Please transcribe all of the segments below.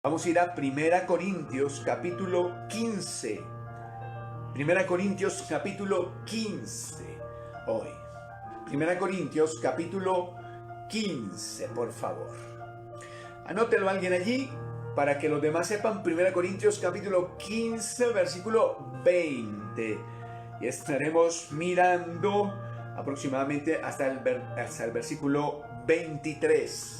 Vamos a ir a 1 Corintios capítulo 15. 1 Corintios capítulo 15 hoy. 1 Corintios capítulo 15, por favor. Anótelo alguien allí para que los demás sepan. 1 Corintios capítulo 15, versículo 20. Y estaremos mirando aproximadamente hasta el versículo 23.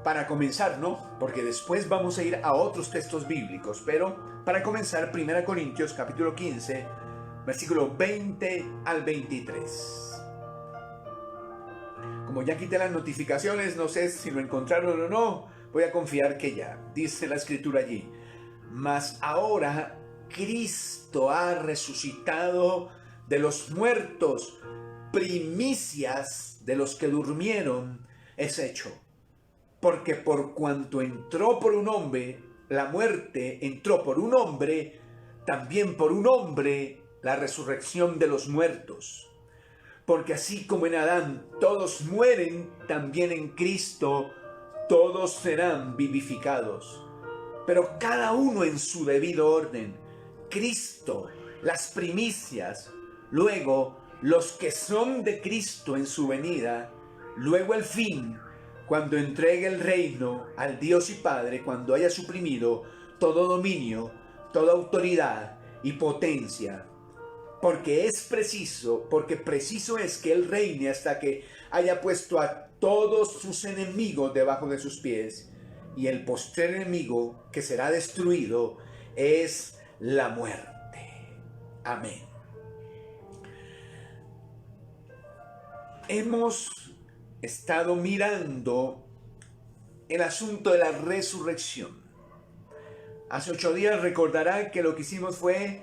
Para comenzar, ¿no? Porque después vamos a ir a otros textos bíblicos, pero para comenzar, 1 Corintios capítulo 15, versículo 20 al 23. Como ya quité las notificaciones, no sé si lo encontraron o no, voy a confiar que ya. Dice la escritura allí: mas ahora Cristo ha resucitado de los muertos, primicias de los que durmieron es hecho. Porque por cuanto entró por un hombre, la muerte entró por un hombre, también por un hombre la resurrección de los muertos. Porque así como en Adán todos mueren, también en Cristo todos serán vivificados. Pero cada uno en su debido orden. Cristo, las primicias, luego los que son de Cristo en su venida, luego el fin, cuando entregue el reino al Dios y Padre, cuando haya suprimido todo dominio, toda autoridad y potencia. Porque preciso es que Él reine hasta que haya puesto a todos sus enemigos debajo de sus pies. Y el postrer enemigo que será destruido es la muerte. Amén. Hemos estado mirando el asunto de la resurrección. Hace 8 días recordará que lo que hicimos fue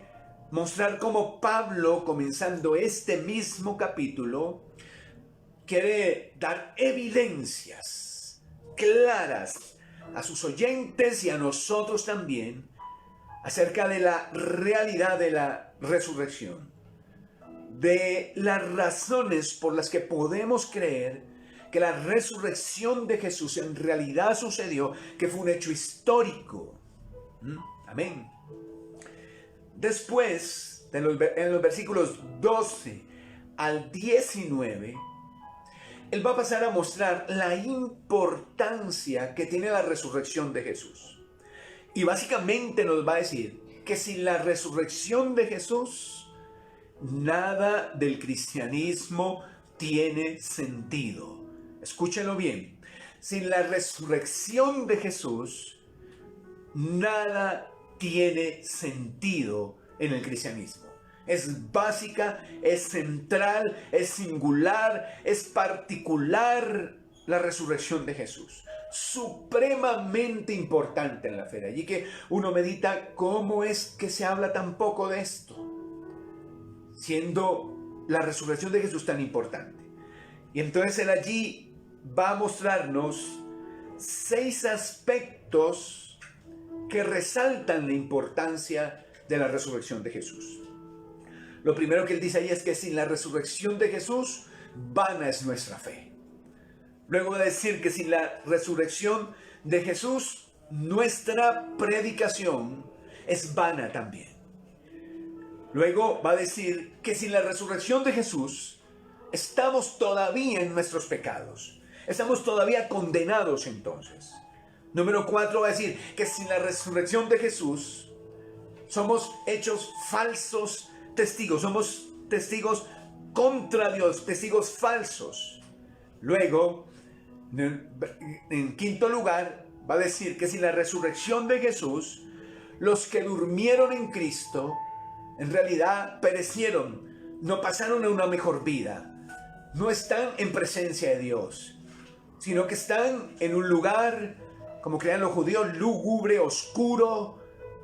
mostrar cómo Pablo, comenzando este mismo capítulo, quiere dar evidencias claras a sus oyentes y a nosotros también acerca de la realidad de la resurrección, de las razones por las que podemos creer que la resurrección de Jesús en realidad sucedió, que fue un hecho histórico. Amén. Después, en los versículos 12 al 19, él va a pasar a mostrar la importancia que tiene la resurrección de Jesús. Y básicamente nos va a decir que sin la resurrección de Jesús, nada del cristianismo tiene sentido. Escúchenlo bien. Sin la resurrección de Jesús, nada tiene sentido en el cristianismo. Es básica, es central, es singular, es particular la resurrección de Jesús. Supremamente importante en la fe. Allí que uno medita cómo es que se habla tan poco de esto, siendo la resurrección de Jesús tan importante. Y entonces él allí va a mostrarnos 6 aspectos que resaltan la importancia de la resurrección de Jesús. Lo primero que él dice ahí es que sin la resurrección de Jesús, vana es nuestra fe. Luego va a decir que sin la resurrección de Jesús, nuestra predicación es vana también. Luego va a decir que sin la resurrección de Jesús, estamos todavía en nuestros pecados. Estamos todavía condenados entonces. Número 4 va a decir que sin la resurrección de Jesús, somos hechos falsos testigos. Somos testigos contra Dios, testigos falsos. Luego, en quinto lugar, va a decir que sin la resurrección de Jesús, los que durmieron en Cristo, en realidad perecieron, no pasaron a una mejor vida, no están en presencia de Dios, sino que están en un lugar, como creían los judíos, lúgubre, oscuro,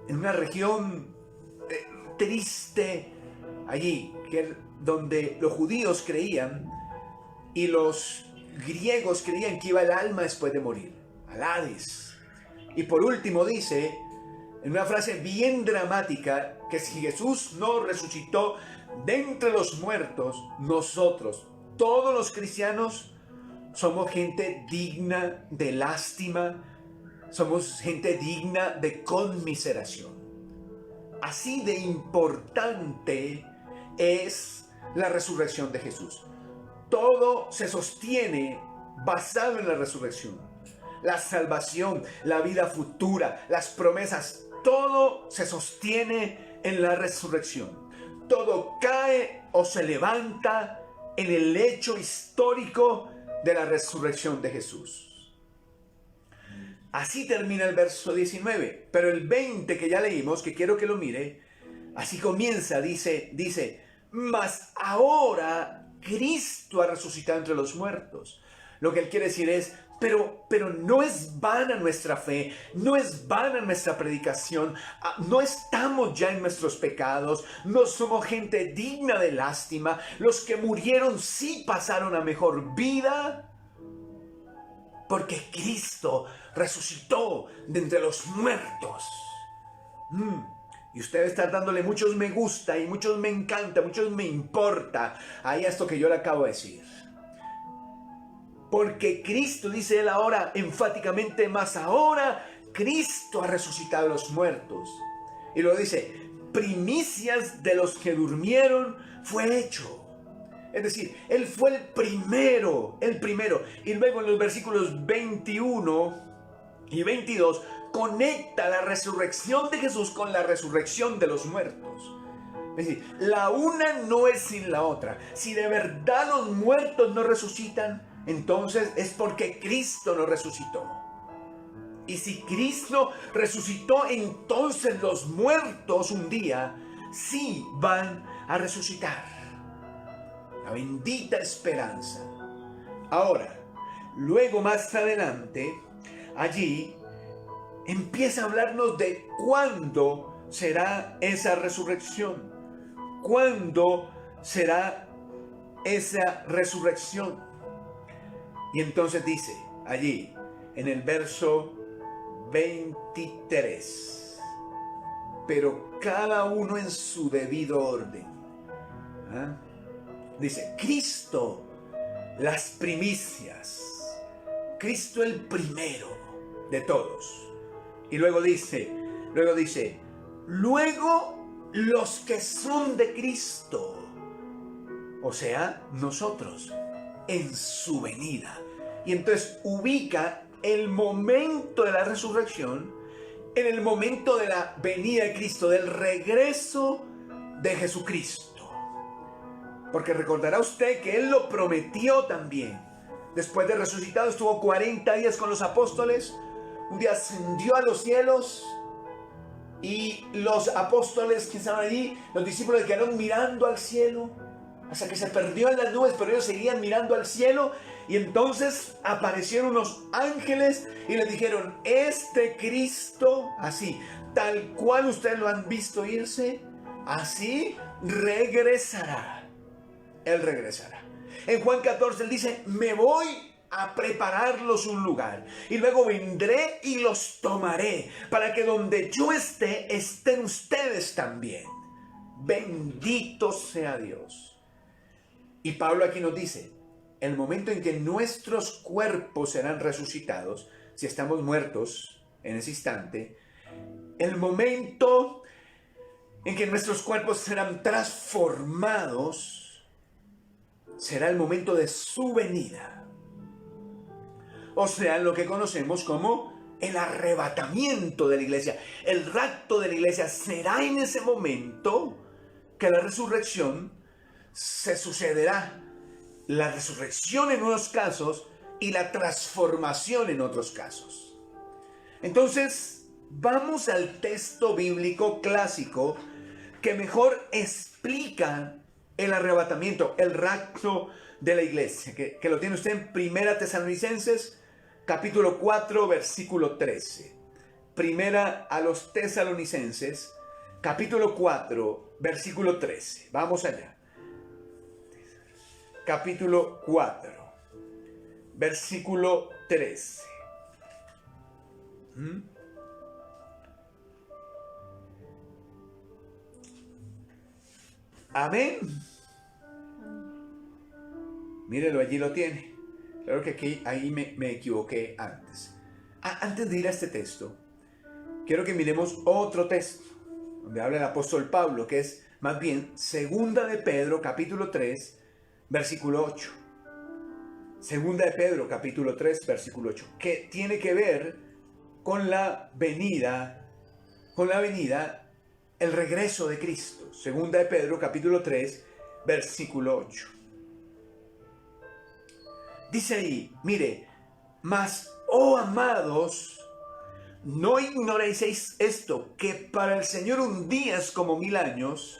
en una región triste, allí, donde los judíos creían y los griegos creían que iba el alma después de morir, al Hades. Y por último dice, en una frase bien dramática, que si Jesús no resucitó de entre los muertos, nosotros, todos los cristianos, somos gente digna de lástima, Somos gente digna de conmiseración. Así de importante es la resurrección de Jesús. Todo se sostiene basado en la resurrección. La salvación, la vida futura, las promesas, todo se sostiene en la resurrección. Todo cae o se levanta en el hecho histórico de la resurrección de Jesús. Así termina el verso 19, pero el 20 que ya leímos, que quiero que lo mire, así comienza, dice, mas ahora Cristo ha resucitado entre los muertos. Lo que él quiere decir es, pero no es vana nuestra fe, no es vana nuestra predicación, no estamos ya en nuestros pecados, no somos gente digna de lástima, los que murieron sí pasaron a mejor vida, porque Cristo resucitó de entre los muertos. Y usted está dándole muchos me gusta y muchos me encanta, muchos me importa a esto que yo le acabo de decir. Porque Cristo, dice él ahora enfáticamente, más ahora Cristo ha resucitado de los muertos. Y lo dice, primicias de los que durmieron fue hecho. Es decir, él fue el primero. Y luego en los versículos 21 y 22 conecta la resurrección de Jesús con la resurrección de los muertos. Es decir, la una no es sin la otra. Si de verdad los muertos no resucitan, entonces es porque Cristo no resucitó. Y si Cristo resucitó, entonces los muertos un día sí van a resucitar. La bendita esperanza. Ahora, luego más adelante, allí empieza a hablarnos de cuándo será esa resurrección. ¿Cuándo será esa resurrección? Y entonces dice allí en el verso 23, pero cada uno en su debido orden. Dice, Cristo las primicias, Cristo el primero de todos. Y luego dice, luego los que son de Cristo, o sea, nosotros, en su venida. Y entonces ubica el momento de la resurrección en el momento de la venida de Cristo, del regreso de Jesucristo. Porque recordará usted que Él lo prometió también. Después de resucitado estuvo 40 días con los apóstoles. Un día ascendió a los cielos y los apóstoles que estaban allí, los discípulos quedaron mirando al cielo hasta que se perdió en las nubes, pero ellos seguían mirando al cielo. Y entonces aparecieron unos ángeles y les dijeron, este Cristo, así, tal cual ustedes lo han visto irse, así regresará. Él regresará. En Juan 14 él dice, me voy a prepararlos un lugar y luego vendré y los tomaré para que donde yo esté, estén ustedes también. Bendito sea Dios. Y Pablo aquí nos dice, el momento en que nuestros cuerpos serán resucitados, si estamos muertos en ese instante, el momento en que nuestros cuerpos serán transformados, será el momento de su venida. O sea, lo que conocemos como el arrebatamiento de la iglesia, el rapto de la iglesia. Será en ese momento que la resurrección se sucederá. La resurrección en unos casos y la transformación en otros casos. Entonces, vamos al texto bíblico clásico que mejor explica el arrebatamiento, el rapto de la iglesia, que lo tiene usted en Primera Tesalonicenses, capítulo 4, versículo 13. Primera a los Tesalonicenses, capítulo 4, versículo 13. Vamos allá. Capítulo 4, versículo 13. Amén. Mírelo, allí lo tiene. Claro que ahí me equivoqué antes. Antes de ir a este texto, quiero que miremos otro texto, donde habla el apóstol Pablo, que es más bien Segunda de Pedro, capítulo 3, versículo 8. Segunda de Pedro, capítulo 3, versículo 8, que tiene que ver con la venida, el regreso de Cristo. Segunda de Pedro, capítulo 3, versículo 8. Dice ahí, mire, mas, oh amados, no ignoréis esto, que para el Señor un día es como 1000 años,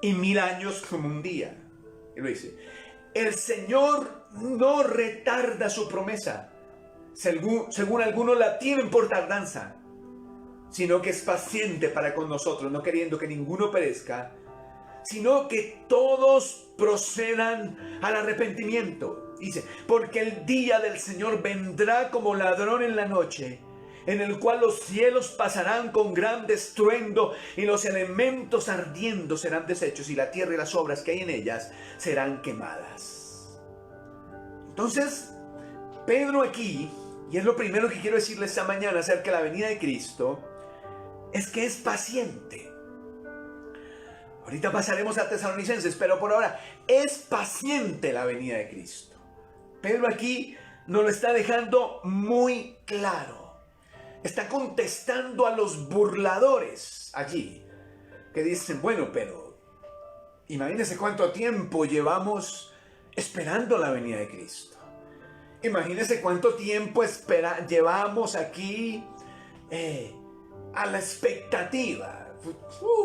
y 1000 años como un día. Y lo dice, el Señor no retarda su promesa, según algunos la tienen por tardanza, sino que es paciente para con nosotros, no queriendo que ninguno perezca, sino que todos procedan al arrepentimiento. Dice, porque el día del Señor vendrá como ladrón en la noche, en el cual los cielos pasarán con gran estruendo y los elementos ardiendo serán deshechos y la tierra y las obras que hay en ellas serán quemadas. Entonces, Pedro aquí, y es lo primero que quiero decirles esta mañana acerca de la venida de Cristo, es que es paciente. Ahorita pasaremos a Tesalonicenses, pero por ahora es paciente la venida de Cristo. Pedro aquí nos lo está dejando muy claro. Está contestando a los burladores allí, que dicen, bueno, pero imagínense cuánto tiempo llevamos esperando la venida de Cristo. Imagínense cuánto tiempo llevamos aquí a la expectativa.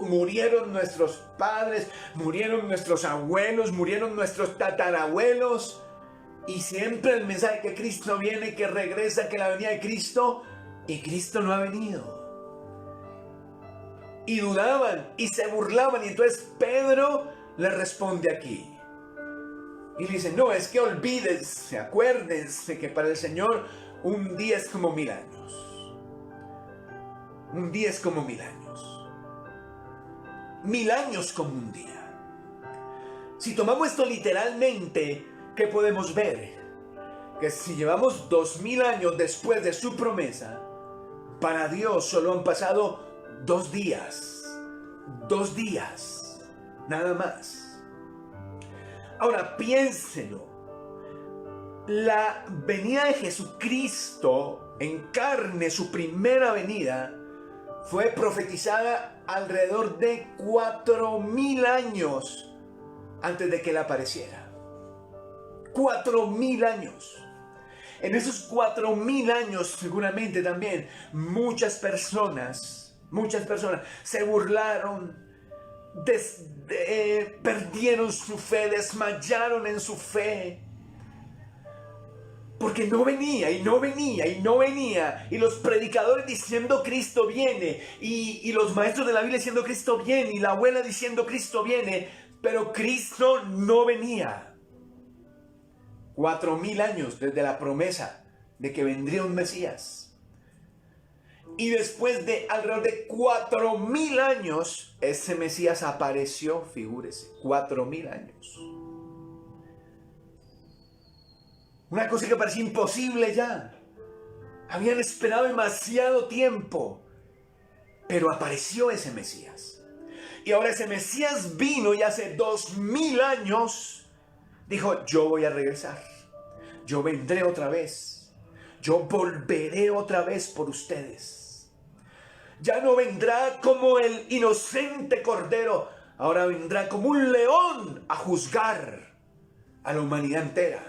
Murieron nuestros padres, murieron nuestros abuelos, murieron nuestros tatarabuelos, y siempre el mensaje que Cristo viene, que regresa, que la venida de Cristo, y Cristo no ha venido. Y dudaban y se burlaban, y entonces Pedro le responde aquí y le dice, no, es que olvídense, acuérdense que para el Señor un día es como 1000 años. Un día es como 1000 años. 1000 años como un día. Si tomamos esto literalmente, ¿qué podemos ver? Que si llevamos 2000 años después de su promesa, para Dios solo han pasado 2 días. 2 días. Nada más. Ahora piénselo. La venida de Jesucristo en carne, su primera venida, fue profetizada alrededor de 4000 años antes de que Él apareciera. 4000 años. En esos 4000 años seguramente también muchas personas se burlaron, perdieron su fe, desmayaron en su fe. Porque no venía, y no venía, y no venía. Y los predicadores diciendo Cristo viene. Y los maestros de la Biblia diciendo Cristo viene. Y la abuela diciendo Cristo viene. Pero Cristo no venía. 4000 años desde la promesa de que vendría un Mesías. Y después de alrededor de 4000 años, ese Mesías apareció, figúrese, 4000 años. Una cosa que parecía imposible ya. Habían esperado demasiado tiempo, pero apareció ese Mesías. Y ahora ese Mesías vino y hace 2000 años dijo, yo voy a regresar. Yo vendré otra vez. Yo volveré otra vez por ustedes. Ya no vendrá como el inocente cordero. Ahora vendrá como un león a juzgar a la humanidad entera.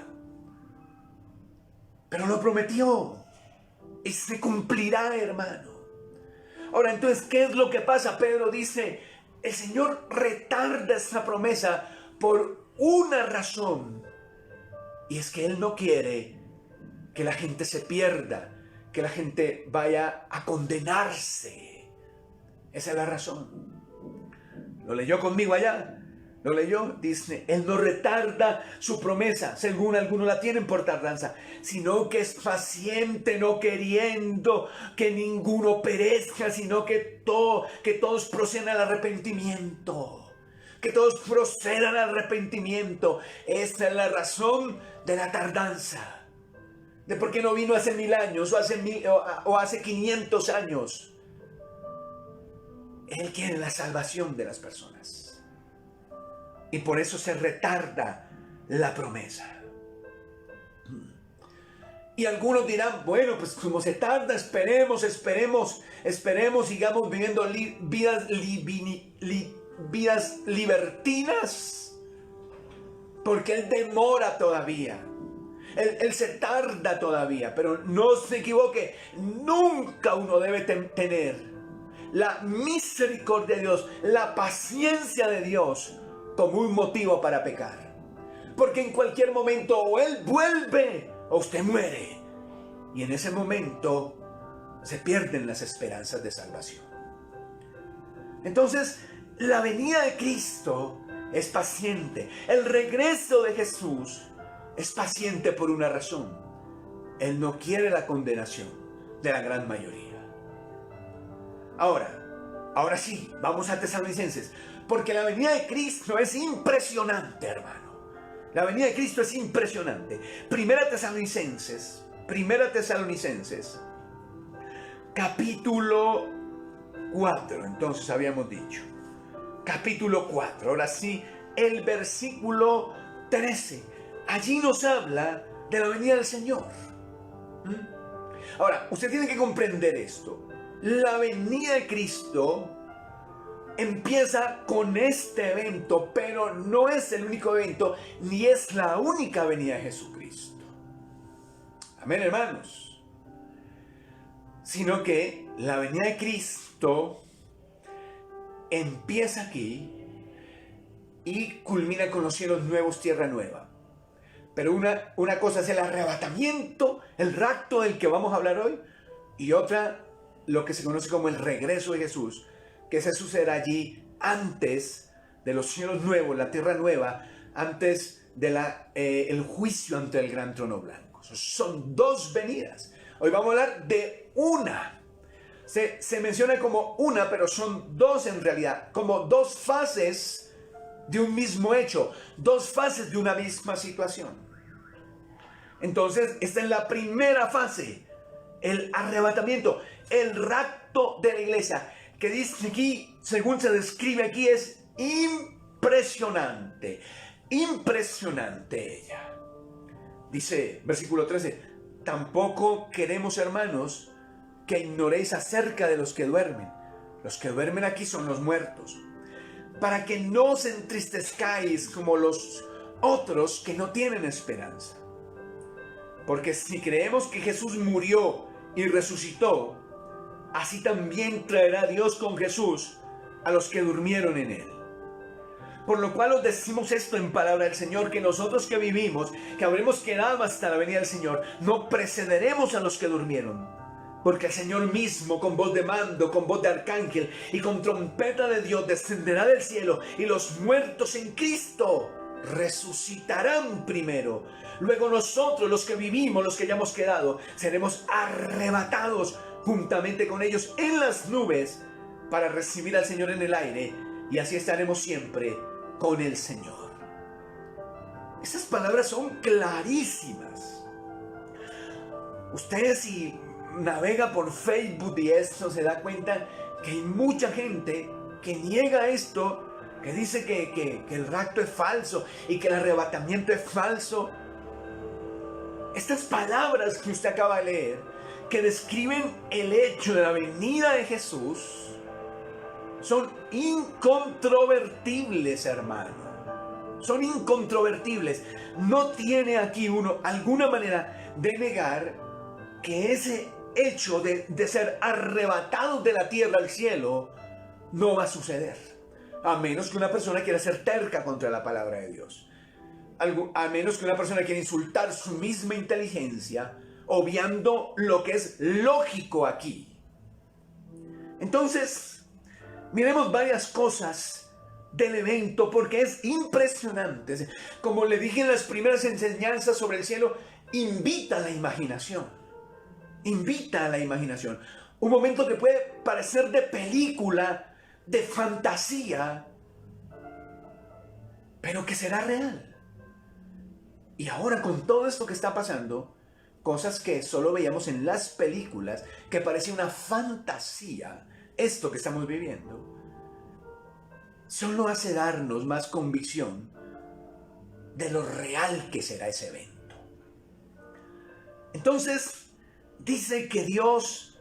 Pero lo prometió. Y se cumplirá, hermano. Ahora, entonces, ¿qué es lo que pasa? Pedro dice, el Señor retarda esa promesa por una razón. Y es que Él no quiere que la gente se pierda, que la gente vaya a condenarse. Esa es la razón. ¿Lo leyó conmigo allá? ¿Lo leyó? Dice, Él no retarda su promesa, según algunos la tienen por tardanza, sino que es paciente, no queriendo que ninguno perezca, sino que todos procedan al arrepentimiento. Que todos procedan al arrepentimiento. Esta es la razón de la tardanza. de por qué no vino hace 1000 años o hace 500 años. Él quiere la salvación de las personas. Y por eso se retarda la promesa. Y algunos dirán, bueno, pues como se tarda, esperemos, sigamos viviendo vidas libertinas, porque Él demora todavía. Él se tarda todavía, pero no se equivoque, nunca uno debe tener la misericordia de Dios, la paciencia de Dios como un motivo para pecar. Porque en cualquier momento o Él vuelve o usted muere. Y en ese momento se pierden las esperanzas de salvación. Entonces, la venida de Cristo es paciente. El regreso de Jesús es paciente por una razón. Él no quiere la condenación de la gran mayoría. Ahora sí, vamos a Tesalonicenses. Porque la venida de Cristo es impresionante, hermano. La venida de Cristo es impresionante. Primera Tesalonicenses, capítulo 4. Entonces habíamos dicho. Capítulo 4. Ahora sí, el versículo 13. Allí nos habla de la venida del Señor. Ahora, usted tiene que comprender esto. La venida de Cristo empieza con este evento, pero no es el único evento, ni es la única venida de Jesucristo. Amén, hermanos. Sino que la venida de Cristo empieza aquí y culmina con los cielos nuevos, tierra nueva. Pero una cosa es el arrebatamiento, el rapto del que vamos a hablar hoy, y otra, lo que se conoce como el regreso de Jesús, que se sucederá allí antes de los cielos nuevos, la tierra nueva, antes de el juicio ante el gran trono blanco. Son dos venidas. Hoy vamos a hablar de una. Se menciona como una, pero son dos en realidad, como dos fases de un mismo hecho, dos fases de una misma situación. Entonces, esta es la primera fase, el arrebatamiento, el rapto de la iglesia, que dice aquí, según se describe aquí, es impresionante, impresionante ella. Dice, versículo 13, tampoco queremos, hermanos, que ignoréis acerca de los que duermen. Los que duermen aquí son los muertos, para que no os entristezcáis como los otros que no tienen esperanza. Porque si creemos que Jesús murió y resucitó, así también traerá Dios con Jesús a los que durmieron en él. Por lo cual os decimos esto en palabra del Señor, que nosotros que vivimos, que habremos quedado hasta la venida del Señor, no precederemos a los que durmieron. Porque el Señor mismo, con voz de mando, con voz de arcángel y con trompeta de Dios, descenderá del cielo, y los muertos en Cristo resucitarán primero. Luego nosotros, los que vivimos, los que ya hemos quedado, seremos arrebatados juntamente con ellos en las nubes para recibir al Señor en el aire, y así estaremos siempre con el Señor. Estas palabras son clarísimas. Usted, si navega por Facebook y esto, se da cuenta que hay mucha gente que niega esto, que dice que el rapto es falso y que el arrebatamiento es falso. Estas palabras que usted acaba de leer, que describen el hecho de la venida de Jesús, son incontrovertibles, hermano. Son incontrovertibles. No tiene aquí uno alguna manera de negar que ese hecho de ser arrebatados de la tierra al cielo no va a suceder, a menos que una persona quiera ser terca contra la palabra de Dios, a menos que una persona quiera insultar su misma inteligencia, obviando lo que es lógico aquí. Entonces, miremos varias cosas del evento, porque es impresionante. Como le dije en las primeras enseñanzas sobre el cielo, invita a la imaginación. Invita a la imaginación. Un momento que puede parecer de película, de fantasía, pero que será real. Y ahora, con todo esto que está pasando, cosas que solo veíamos en las películas, que parecía una fantasía, esto que estamos viviendo, solo hace darnos más convicción de lo real que será ese evento. Entonces, dice que Dios,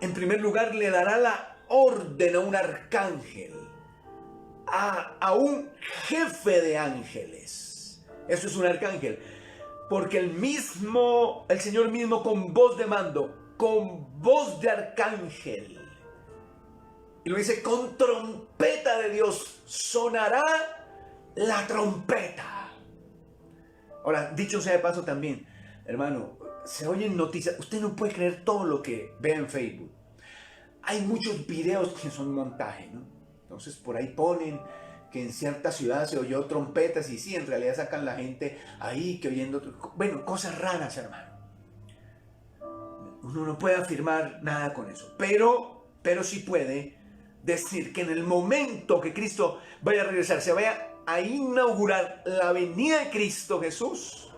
en primer lugar, le dará la orden a un arcángel, a un jefe de ángeles. Eso es un arcángel. Porque el Señor mismo con voz de mando, con voz de arcángel, y lo dice, con trompeta de Dios sonará la trompeta. Ahora, dicho sea de paso también, hermano, se oyen noticias, usted no puede creer todo lo que ve en Facebook. Hay muchos videos que son montaje, ¿no? Entonces por ahí ponen que en cierta ciudad se oyó trompetas y sí, en realidad sacan la gente ahí que oyendo, bueno, cosas raras, hermano. Uno no puede afirmar nada con eso, pero sí puede decir que en el momento que Cristo vaya a regresar, se vaya a inaugurar la venida de Cristo Jesús,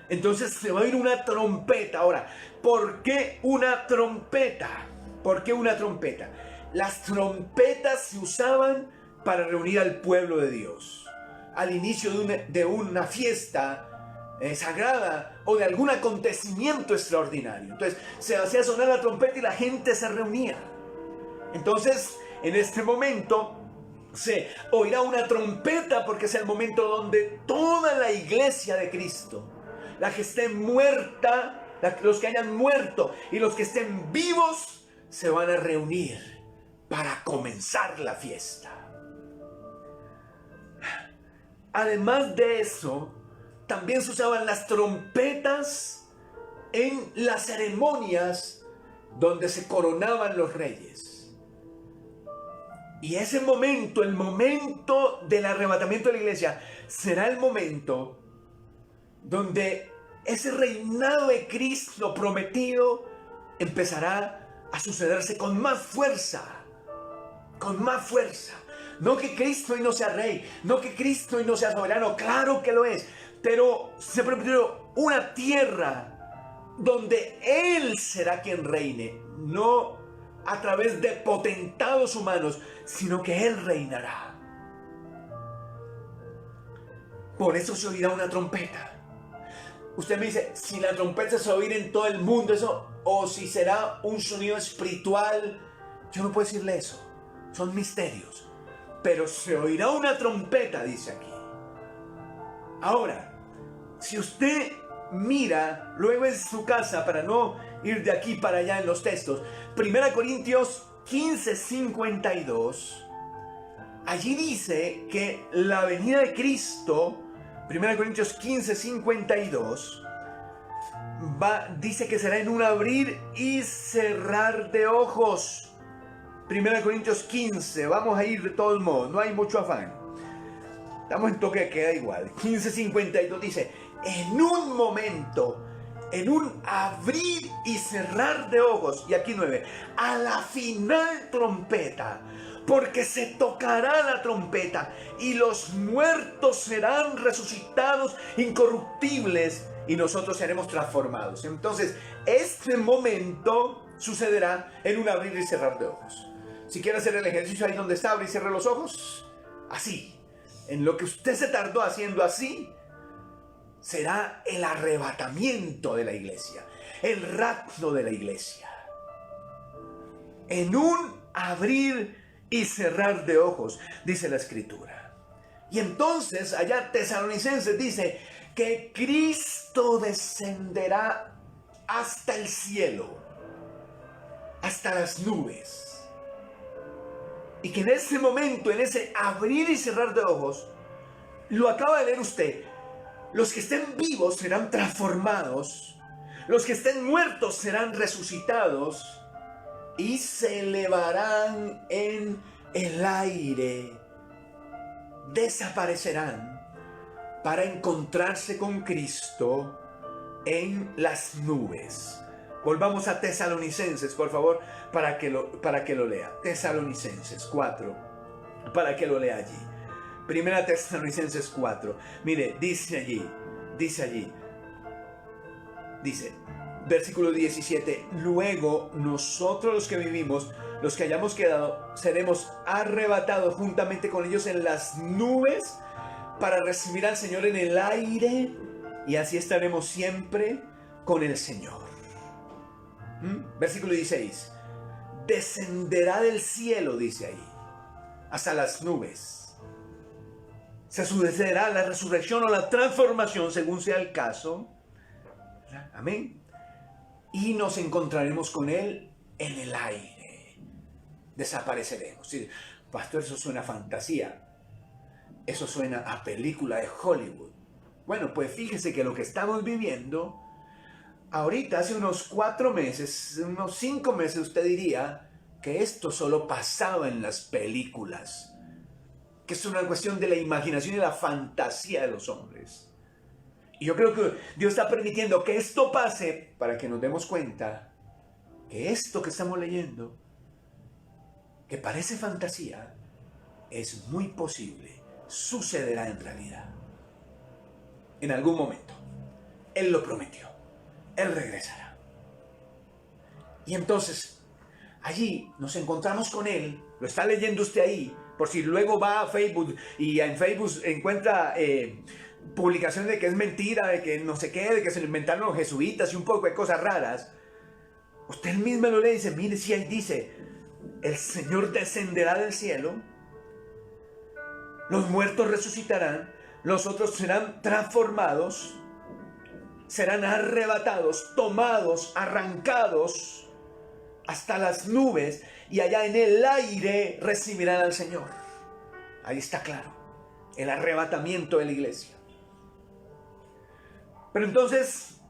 entonces se va a oír una trompeta. Ahora, ¿por qué una trompeta? ¿Por qué una trompeta? Las trompetas se usaban para reunir al pueblo de Dios al inicio de una fiesta sagrada o de algún acontecimiento extraordinario. Entonces se hacía sonar la trompeta y la gente se reunía. Entonces, en este momento se oirá una trompeta porque es el momento donde toda la iglesia de Cristo, la que esté muerta, los que hayan muerto y los que estén vivos, se van a reunir para comenzar la fiesta. Además de eso, también se usaban las trompetas en las ceremonias donde se coronaban los reyes. Y ese momento, el momento del arrebatamiento de la iglesia, será el momento donde ese reinado de Cristo prometido empezará a sucederse con más fuerza. Con más fuerza. No que Cristo hoy no sea rey, no que Cristo hoy no sea soberano, claro que lo es. Pero se prometió una tierra donde Él será quien reine, no a través de potentados humanos, sino que Él reinará. Por eso se oirá una trompeta. Usted me dice, si la trompeta se va a oír en todo el mundo, eso, o si será un sonido espiritual, yo no puedo decirle eso. Son misterios. Pero se oirá una trompeta, dice aquí. Ahora, si usted mira luego en su casa, para no ir de aquí para allá en los textos, 1 Corintios 15:52, allí dice que la venida de Cristo, 1 Corintios 15:52, dice que será en un abrir y cerrar de ojos. 1 Corintios 15, vamos a ir de todos modos, no hay mucho afán. Estamos en toque de queda igual. 15:52 dice, en un momento, en un abrir y cerrar de ojos, y aquí 9, a la final trompeta, porque se tocará la trompeta y los muertos serán resucitados incorruptibles y nosotros seremos transformados. Entonces, este momento sucederá en un abrir y cerrar de ojos. Si quiere hacer el ejercicio ahí donde está, abre y cierre los ojos. Así. En lo que usted se tardó haciendo así, será el arrebatamiento de la iglesia. El rapto de la iglesia. En un abrir y cerrar de ojos, dice la Escritura. Y entonces, allá Tesalonicenses dice que Cristo descenderá hasta el cielo, hasta las nubes. Y que en ese momento, en ese abrir y cerrar de ojos, lo acaba de leer usted, los que estén vivos serán transformados, los que estén muertos serán resucitados y se elevarán en el aire, desaparecerán para encontrarse con Cristo en las nubes. Volvamos a Tesalonicenses, por favor, para que lo lea. Tesalonicenses 4, para que lo lea allí. Primera Tesalonicenses 4. Mire, dice allí. Dice, versículo 17, luego nosotros los que vivimos, los que hayamos quedado, seremos arrebatados juntamente con ellos en las nubes para recibir al Señor en el aire, y así estaremos siempre con el Señor. Versículo 16, descenderá del cielo, dice ahí, hasta las nubes. Se sucederá la resurrección o la transformación, según sea el caso. Amén. Y nos encontraremos con Él en el aire. Desapareceremos. Sí, pastor, eso suena a fantasía. Eso suena a película de Hollywood. Bueno, pues fíjese que lo que estamos viviendo, ahorita hace unos 4 meses, unos 5 meses, usted diría que esto solo pasaba en las películas. Que es una cuestión de la imaginación y la fantasía de los hombres. Y yo creo que Dios está permitiendo que esto pase para que nos demos cuenta que esto que estamos leyendo, que parece fantasía, es muy posible, sucederá en realidad. En algún momento. Él lo prometió. Él regresará. Y entonces, allí nos encontramos con Él. Lo está leyendo usted ahí. Por si luego va a Facebook y en Facebook encuentra publicaciones de que es mentira, de que no sé qué, de que se lo inventaron los jesuitas y un poco de cosas raras. Usted mismo lo lee y dice, mire, si ahí dice, el Señor descenderá del cielo, los muertos resucitarán, los otros serán transformados, serán arrebatados, tomados, arrancados hasta las nubes, y allá en el aire recibirán al Señor. Ahí está claro, el arrebatamiento de la iglesia. Pero entonces,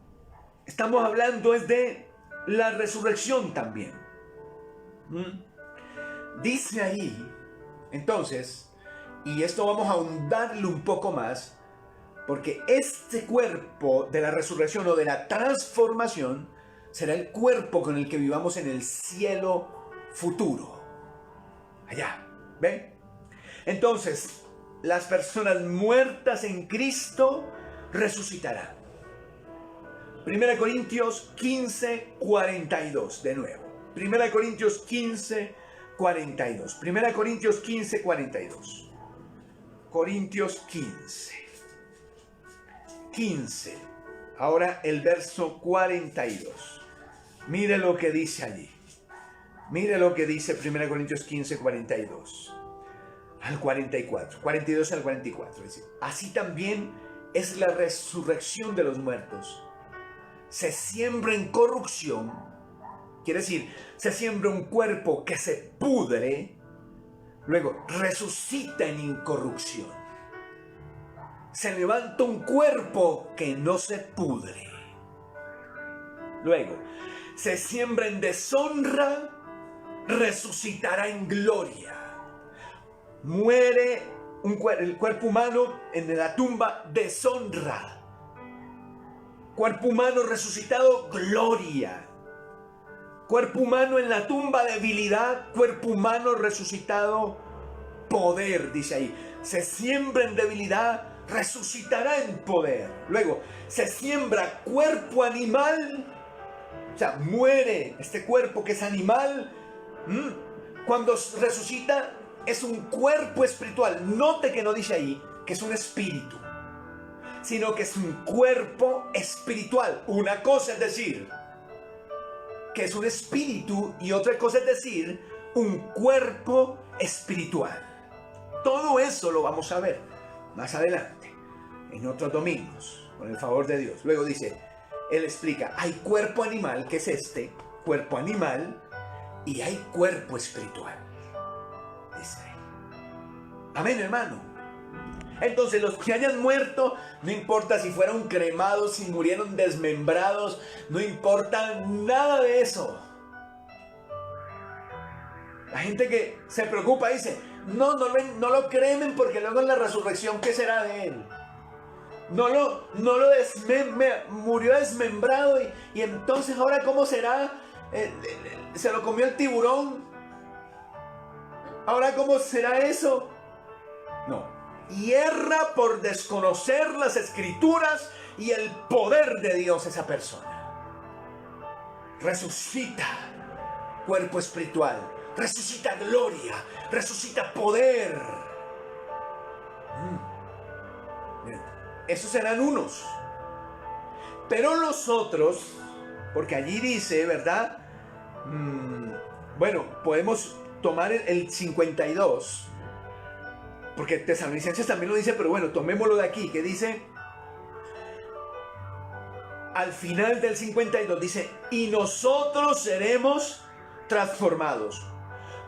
estamos hablando es de la resurrección también. Dice ahí, entonces, y esto vamos a ahondarle un poco más, porque este cuerpo de la resurrección o de la transformación será el cuerpo con el que vivamos en el cielo futuro. Allá, ¿ven? Entonces, las personas muertas en Cristo resucitarán. 1 Corintios 15, 42, de nuevo. 1 Corintios 15, 42. 1 Corintios 15, 42. Corintios 15. Ahora el verso 42. Mire lo que dice allí. Mire lo que dice 1 Corintios 15, 42. Al 44. 42 al 44. Dice, así también es la resurrección de los muertos. Se siembra en corrupción. Quiere decir, se siembra un cuerpo que se pudre. Luego resucita en incorrupción. Se levanta un cuerpo que no se pudre. Luego, se siembra en deshonra, resucitará en gloria. Muere el cuerpo humano en la tumba, deshonra. Cuerpo humano resucitado, gloria. Cuerpo humano en la tumba, debilidad. Cuerpo humano resucitado, poder, dice ahí. Se siembra en debilidad, resucitará en poder. Luego, se siembra cuerpo animal. O sea, muere este cuerpo que es animal. Cuando resucita, es un cuerpo espiritual. Note que no dice ahí que es un espíritu, sino que es un cuerpo espiritual. Una cosa es decir que es un espíritu y otra cosa es decir un cuerpo espiritual. Todo eso lo vamos a ver más adelante, en otros domingos, con el favor de Dios. Luego dice, él explica, hay cuerpo animal, que es este cuerpo animal, y hay cuerpo espiritual. Dice, amén, hermano. Entonces los que hayan muerto, no importa si fueron cremados, si murieron desmembrados, no importa nada de eso. La gente que se preocupa dice, no lo cremen porque luego en la resurrección, ¿qué será de él? Murió desmembrado y entonces ahora ¿cómo será? ¿Se lo comió el tiburón? ¿Ahora cómo será eso? No. Y erra por desconocer las escrituras y el poder de Dios esa persona. resucita cuerpo espiritual, resucita gloria, resucita poder. Esos serán unos. Pero los otros, porque allí dice, ¿verdad? Bueno, podemos tomar el 52, porque Tesalonicenses también lo dice, pero bueno, tomémoslo de aquí, que dice, al final del 52 dice, y nosotros seremos transformados,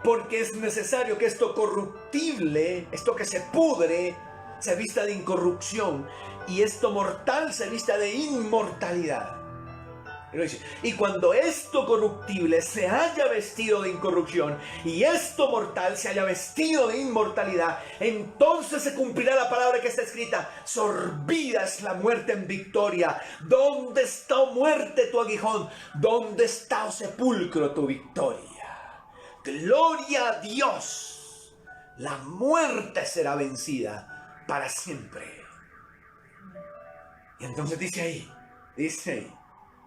porque es necesario que esto corruptible, esto que se pudre, se vista de incorrupción, y esto mortal se vista de inmortalidad. Y cuando esto corruptible se haya vestido de incorrupción y esto mortal se haya vestido de inmortalidad, entonces se cumplirá la palabra que está escrita: sorbida es la muerte en victoria. ¿Dónde está, oh muerte, tu aguijón? ¿Dónde está, oh sepulcro, tu victoria? Gloria a Dios. La muerte será vencida para siempre. Y entonces dice ahí,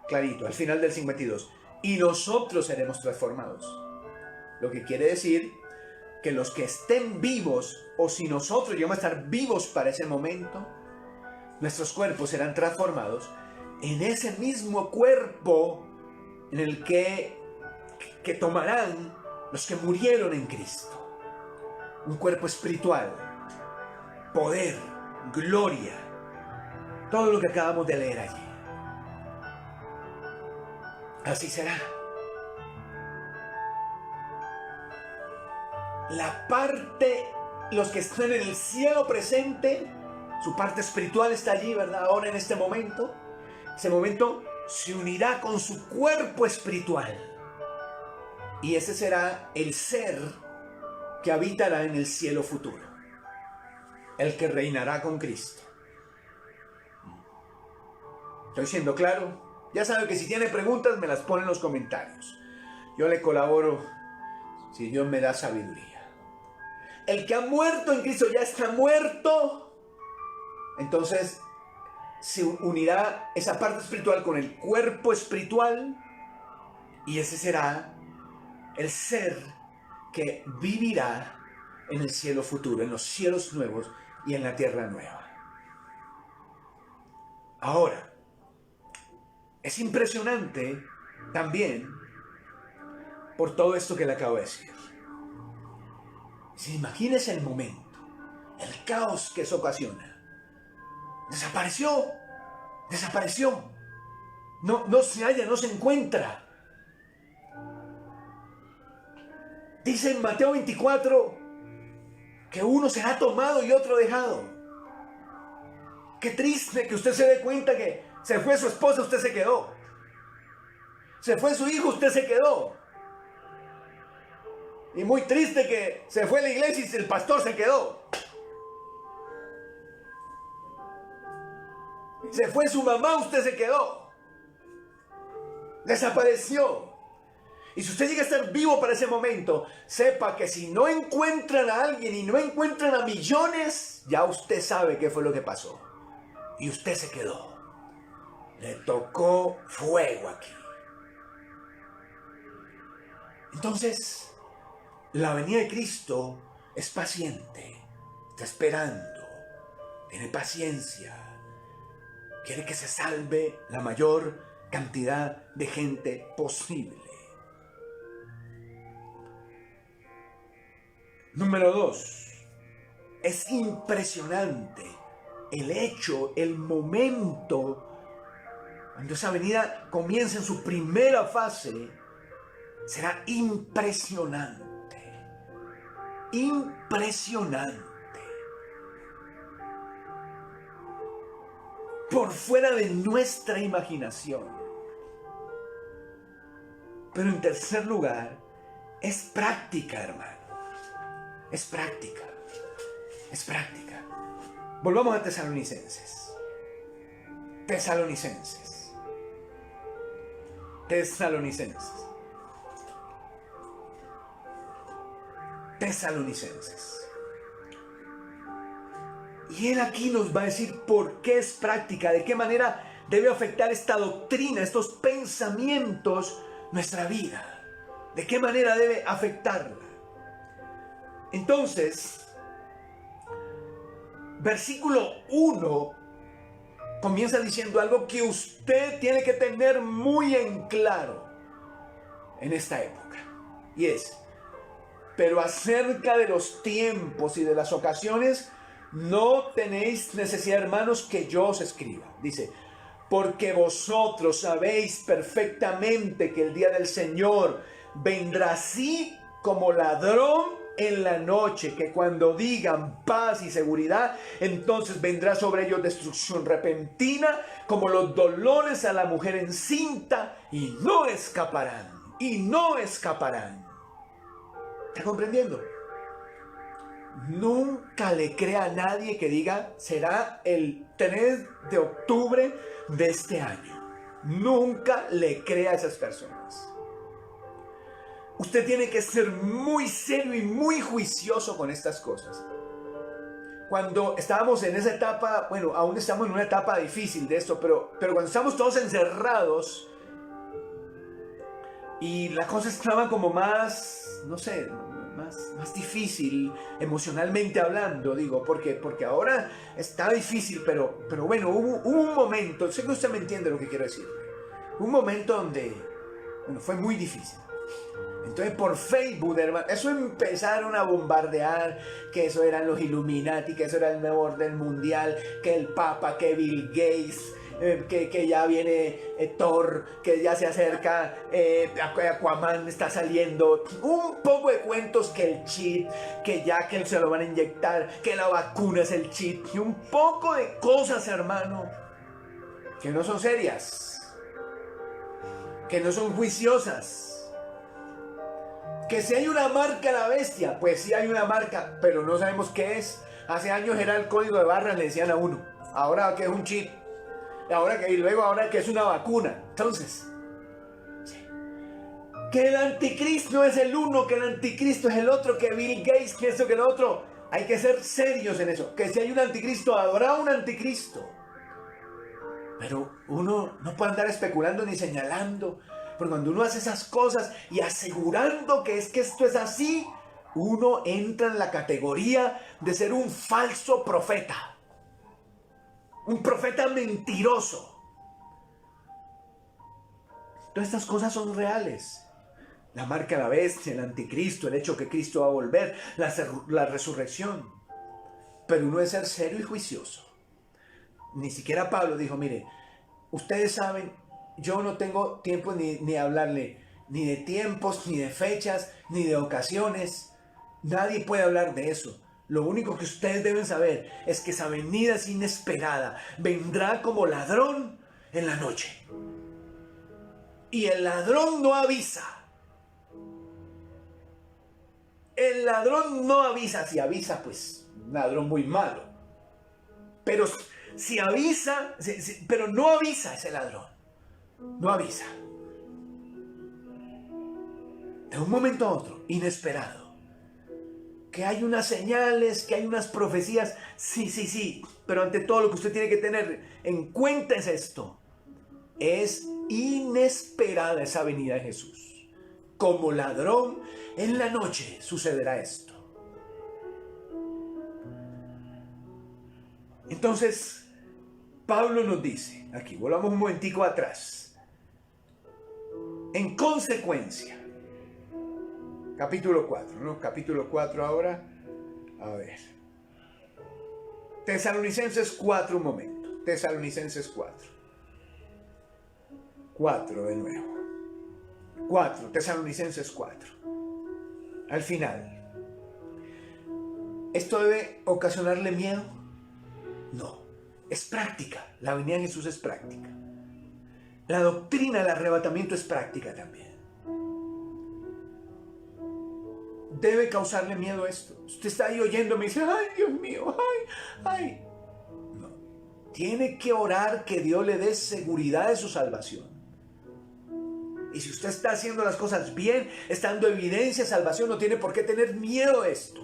clarito, al final del 52, y nosotros seremos transformados. Lo que quiere decir que los que estén vivos, o si nosotros llegamos a estar vivos para ese momento, nuestros cuerpos serán transformados en ese mismo cuerpo en el que tomarán los que murieron en Cristo. Un cuerpo espiritual, poder, gloria, todo lo que acabamos de leer allí. Así será. La parte, los que están en el cielo presente, su parte espiritual está allí, ¿verdad? Ahora en este momento, ese momento se unirá con su cuerpo espiritual. Y ese será el ser que habitará en el cielo futuro. El que reinará con Cristo. ¿Estoy siendo claro? Ya sabe que si tiene preguntas me las pone en los comentarios. Yo le colaboro si Dios me da sabiduría. El que ha muerto en Cristo ya está muerto. Entonces se unirá esa parte espiritual con el cuerpo espiritual. Y ese será el ser que vivirá en el cielo futuro, en los cielos nuevos y en la tierra nueva. Ahora, es impresionante también por todo esto que le acabo de decir. Imagínese el momento, el caos que eso ocasiona. Desapareció. No se halla, no se encuentra. Dice en Mateo 24 que uno será tomado y otro dejado. Qué triste que usted se dé cuenta que se fue su esposa, usted se quedó. Se fue su hijo, usted se quedó. Y muy triste que se fue la iglesia y el pastor se quedó. Se fue su mamá, usted se quedó. Desapareció. Y si usted llega a estar vivo para ese momento, sepa que si no encuentran a alguien y no encuentran a millones, ya usted sabe qué fue lo que pasó. Y usted se quedó. Le tocó fuego aquí. Entonces, la venida de Cristo es paciente, está esperando, tiene paciencia, quiere que se salve la mayor cantidad de gente posible. Número 2, es impresionante el hecho, el momento, cuando esa venida comienza en su primera fase, será impresionante. Impresionante. Por fuera de nuestra imaginación. Pero en tercer lugar, es práctica, hermano. Es práctica. Es práctica. Volvamos a Tesalonicenses. Tesalonicenses. Y él aquí nos va a decir por qué es práctica, de qué manera debe afectar esta doctrina, estos pensamientos nuestra vida? ¿De qué manera debe afectarla? Entonces, versículo 1 comienza diciendo algo que usted tiene que tener muy en claro en esta época. Y es: pero acerca de los tiempos y de las ocasiones, no tenéis necesidad, hermanos, que yo os escriba. Dice, porque vosotros sabéis perfectamente que el día del Señor vendrá así como ladrón en la noche, que cuando digan paz y seguridad, entonces vendrá sobre ellos destrucción repentina, como los dolores a la mujer encinta, y no escaparán, y no escaparán. ¿Está comprendiendo? Nunca le crea a nadie que diga será el 3 de octubre de este año. Nunca le crea a esas personas. Usted tiene que ser muy serio y muy juicioso con estas cosas. Cuando estábamos en esa etapa, bueno, aún estamos en una etapa difícil de esto, pero cuando estamos todos encerrados y la cosa estaba como más, no sé, más difícil emocionalmente hablando, digo, porque ahora está difícil, pero bueno, hubo un momento, sé que usted me entiende lo que quiero decir, un momento donde, bueno, fue muy difícil. Entonces por Facebook, hermano, eso empezaron a bombardear, que eso eran los Illuminati, que eso era el nuevo orden mundial, que el Papa, que Bill Gates, que ya viene Thor, que ya se acerca, Aquaman está saliendo, un poco de cuentos, que el chip, que ya que se lo van a inyectar, que la vacuna es el chip, y un poco de cosas, hermano, que no son serias, que no son juiciosas. Que si hay una marca a la bestia, pues sí hay una marca, pero no sabemos qué es. Hace años era el código de barras, le decían a uno. Ahora que es un chip. Y luego ahora que es una vacuna. Entonces, que el anticristo es el uno, que el anticristo es el otro, que Bill Gates, que eso, que el otro. Hay que ser serios en eso. Que si hay un anticristo, habrá un anticristo. Pero uno no puede andar especulando ni señalando. Porque cuando uno hace esas cosas y asegurando que esto es así, uno entra en la categoría de ser un falso profeta. Un profeta mentiroso. Todas estas cosas son reales. La marca de la bestia, el anticristo, el hecho que Cristo va a volver, la resurrección. Pero uno debe ser serio y juicioso. Ni siquiera Pablo dijo, mire, ustedes saben, yo no tengo tiempo ni hablarle ni de tiempos, ni de fechas, ni de ocasiones. Nadie puede hablar de eso. Lo único que ustedes deben saber es que esa venida es inesperada. Vendrá como ladrón en la noche. Y el ladrón no avisa. El ladrón no avisa. Si avisa, pues, un ladrón muy malo. Pero si avisa, pero no avisa ese ladrón. No avisa. De un momento a otro, inesperado. Que hay unas señales, que hay unas profecías. Sí. Pero ante todo lo que usted tiene que tener en cuenta es esto. Es inesperada esa venida de Jesús. Como ladrón en la noche sucederá esto. Entonces, Pablo nos dice, aquí, volvamos un momentico atrás. En consecuencia, capítulo 4, ¿no? Capítulo 4 ahora, a ver. Tesalonicenses 4, un momento. Tesalonicenses 4. 4 de nuevo. 4, Tesalonicenses 4. Al final. ¿Esto debe ocasionarle miedo? No. Es práctica. La venida de Jesús es práctica. La doctrina del arrebatamiento es práctica también. Debe causarle miedo esto. Usted está ahí oyéndome y dice, ay, Dios mío, ay. No. Tiene que orar que Dios le dé seguridad de su salvación. Y si usted está haciendo las cosas bien, está dando evidencia de salvación, no tiene por qué tener miedo de esto.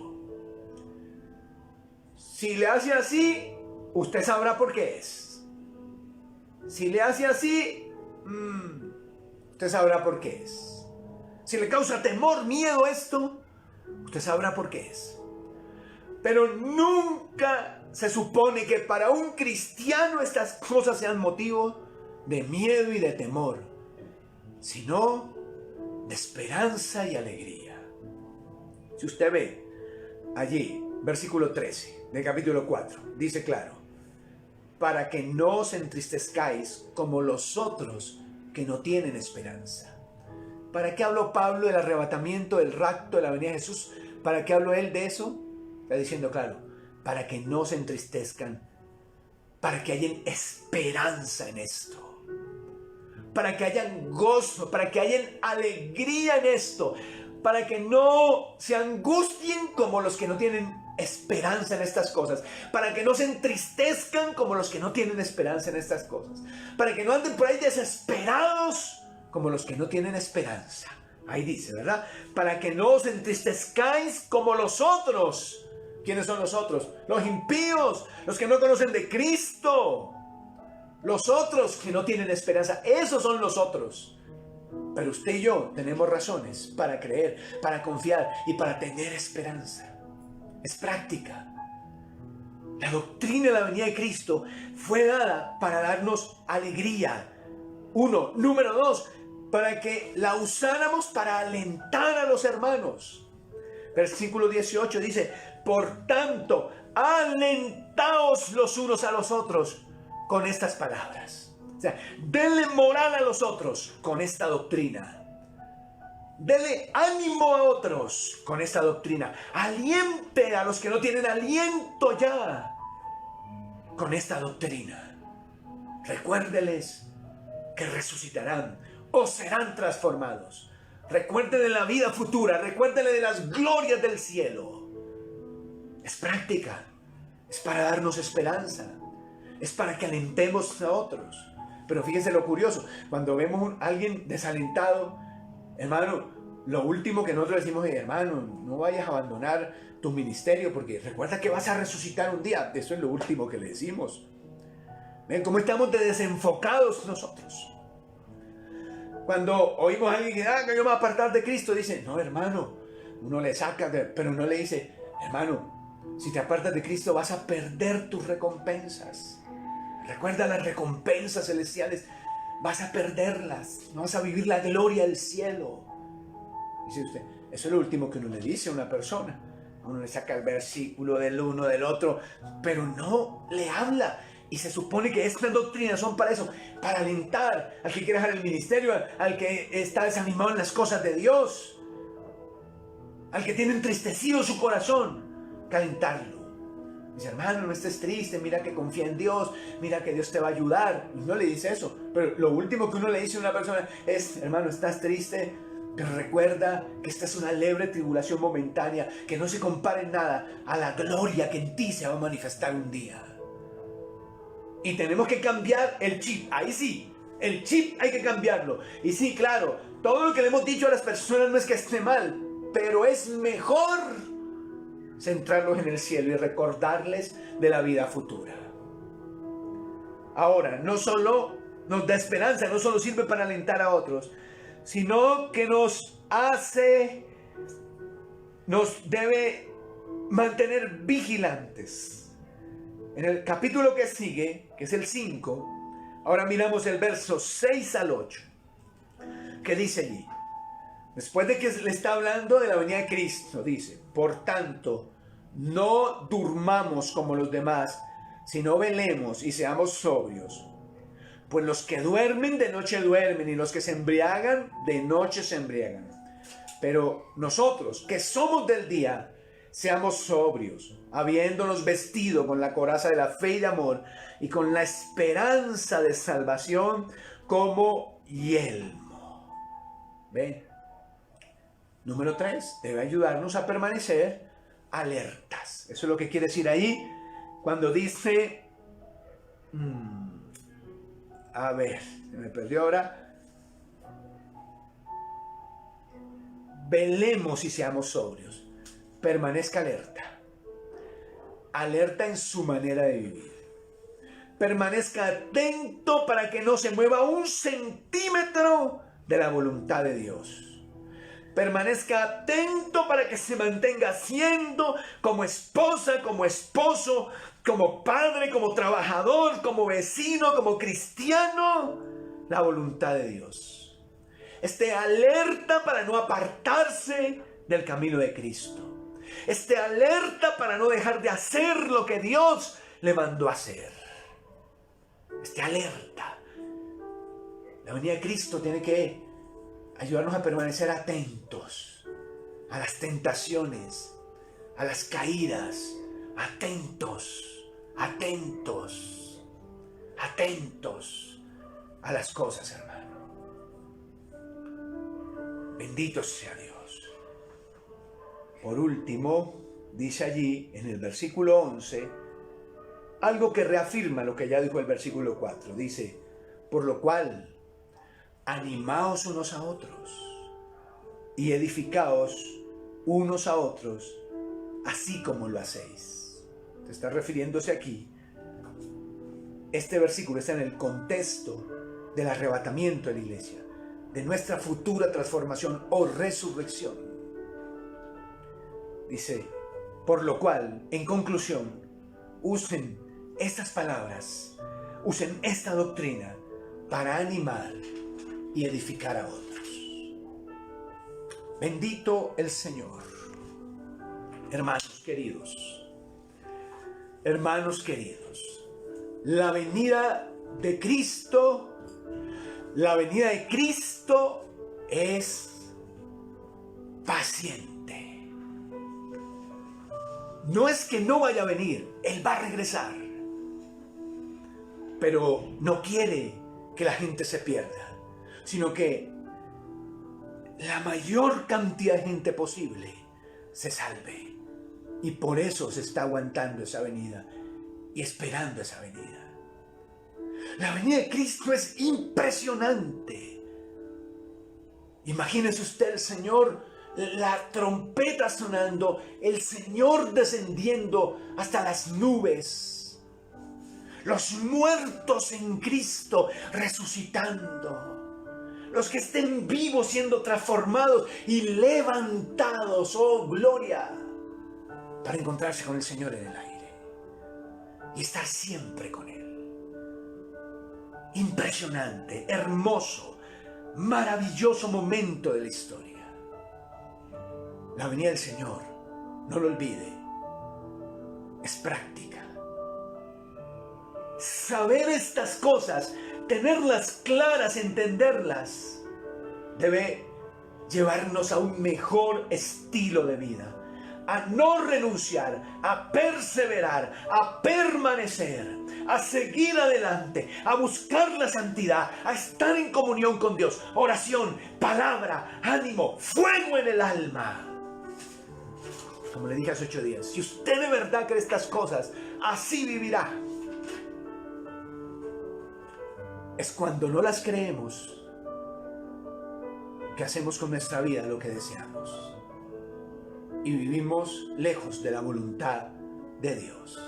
Si le hace así, usted sabrá por qué es. Si le hace así, usted sabrá por qué es. Si le causa temor, miedo esto, usted sabrá por qué es. Pero nunca se supone que para un cristiano estas cosas sean motivo de miedo y de temor, sino de esperanza y alegría. Si usted ve allí, versículo 13 del capítulo 4, dice claro: para que no os entristezcáis como los otros que no tienen esperanza. ¿Para qué habló Pablo del arrebatamiento, del rapto, de la venida de Jesús? ¿Para qué habló él de eso? Está diciendo claro, para que no se entristezcan, para que hayan esperanza en esto, para que hayan gozo, para que hayan alegría en esto, para que no se angustien como los que no tienen esperanza en estas cosas, para que no se entristezcan como los que no tienen esperanza en estas cosas, para que no anden por ahí desesperados como los que no tienen esperanza. Ahí dice, ¿verdad? Para que no os entristezcáis como los otros. ¿Quiénes son los otros? Los impíos, los que no conocen de Cristo, los otros que no tienen esperanza. Esos son los otros. Pero usted y yo tenemos razones para creer, para confiar y para tener esperanza. Es práctica. La doctrina de la venida de Cristo fue dada para darnos alegría. Uno. Número dos, para que la usáramos para alentar a los hermanos. Versículo 18 dice: por tanto, alentaos los unos a los otros con estas palabras. O sea, denle moral a los otros con esta doctrina. Dele ánimo a otros con esta doctrina. Aliente a los que no tienen aliento ya con esta doctrina. Recuérdeles que resucitarán o serán transformados. Recuérdenle de la vida futura. Recuérdenle de las glorias del cielo. Es práctica. Es para darnos esperanza. Es para que alentemos a otros. Pero fíjense lo curioso. Cuando vemos a alguien desalentado, hermano, lo último que nosotros decimos es: hermano, no vayas a abandonar tu ministerio porque recuerda que vas a resucitar un día. Eso es lo último que le decimos. ¿Ven cómo estamos de desenfocados nosotros? Cuando oímos a alguien que yo me voy a apartar de Cristo, dice: no, hermano, uno le saca, pero no le dice: hermano, si te apartas de Cristo vas a perder tus recompensas. Recuerda las recompensas celestiales, vas a perderlas, no vas a vivir la gloria del cielo. Dice usted, eso es lo último que uno le dice a una persona. A uno le saca el versículo del uno, del otro, pero no le habla. Y se supone que estas doctrinas son para eso, para alentar al que quiere dejar el ministerio, al que está desanimado en las cosas de Dios, al que tiene entristecido su corazón, calentarlo. Dice: hermano, no estés triste, mira que confía en Dios, mira que Dios te va a ayudar. Y no le dice eso, pero lo último que uno le dice a una persona es: hermano, estás triste, pero recuerda que esta es una leve tribulación momentánea, que no se compara en nada a la gloria que en ti se va a manifestar un día. Y tenemos que cambiar el chip. Ahí sí, el chip hay que cambiarlo. Y sí, claro, todo lo que le hemos dicho a las personas no es que esté mal, pero es mejor centrarlos en el cielo y recordarles de la vida futura. Ahora, no solo nos da esperanza, no solo sirve para alentar a otros, sino que nos debe mantener vigilantes. En el capítulo que sigue, que es el 5, ahora miramos el verso 6 al 8, que dice allí, después de que le está hablando de la venida de Cristo, dice: por tanto, no durmamos como los demás, sino velemos y seamos sobrios. Pues los que duermen de noche duermen, y los que se embriagan de noche se embriagan. Pero nosotros, que somos del día, seamos sobrios, habiéndonos vestido con la coraza de la fe y de amor, y con la esperanza de salvación como yelmo. ¿Ven? Número 3, debe ayudarnos a permanecer alertas. Eso es lo que quiere decir ahí cuando dice... a ver, se me perdió ahora. Velemos y seamos sobrios. Permanezca alerta. Alerta en su manera de vivir. Permanezca atento para que no se mueva un centímetro de la voluntad de Dios. Permanezca atento para que se mantenga haciendo como esposa, como esposo, como padre, como trabajador, como vecino, como cristiano, la voluntad de Dios. Esté alerta para no apartarse del camino de Cristo. Esté alerta para no dejar de hacer lo que Dios le mandó a hacer. Esté alerta. La venida de Cristo tiene que ayudarnos a permanecer atentos a las tentaciones, a las caídas, atentos, atentos, atentos a las cosas, hermano. Bendito sea Dios. Por último, dice allí en el versículo 11, algo que reafirma lo que ya dijo el versículo 4. Dice, por lo cual, animaos unos a otros y edificaos unos a otros, así como lo hacéis. Se está refiriéndose aquí. Este versículo está en el contexto del arrebatamiento de la iglesia, de nuestra futura transformación o resurrección. Dice, por lo cual, en conclusión, usen estas palabras, usen esta doctrina para animar y edificar a otros. Bendito el Señor. Hermanos queridos, la venida de Cristo, es paciente. No es que no vaya a venir, Él va a regresar, pero no quiere que la gente se pierda, sino que la mayor cantidad de gente posible se salve. Y por eso se está aguantando esa venida y esperando esa venida. La venida de Cristo es impresionante. Imagínese usted el Señor, la trompeta sonando, el Señor descendiendo hasta las nubes, los muertos en Cristo resucitando, los que estén vivos siendo transformados y levantados, oh gloria, para encontrarse con el Señor en el aire y estar siempre con Él. Impresionante, hermoso, maravilloso momento de la historia. La venida del Señor, no lo olvide, es práctica. Saber estas cosas, tenerlas claras, entenderlas, debe llevarnos a un mejor estilo de vida, a no renunciar, a perseverar, a permanecer, a seguir adelante, a buscar la santidad, a estar en comunión con Dios, oración, palabra, ánimo, fuego en el alma. Como le dije hace 8 días, si usted de verdad cree estas cosas, así vivirá. Es cuando no las creemos que hacemos con nuestra vida lo que deseamos y vivimos lejos de la voluntad de Dios.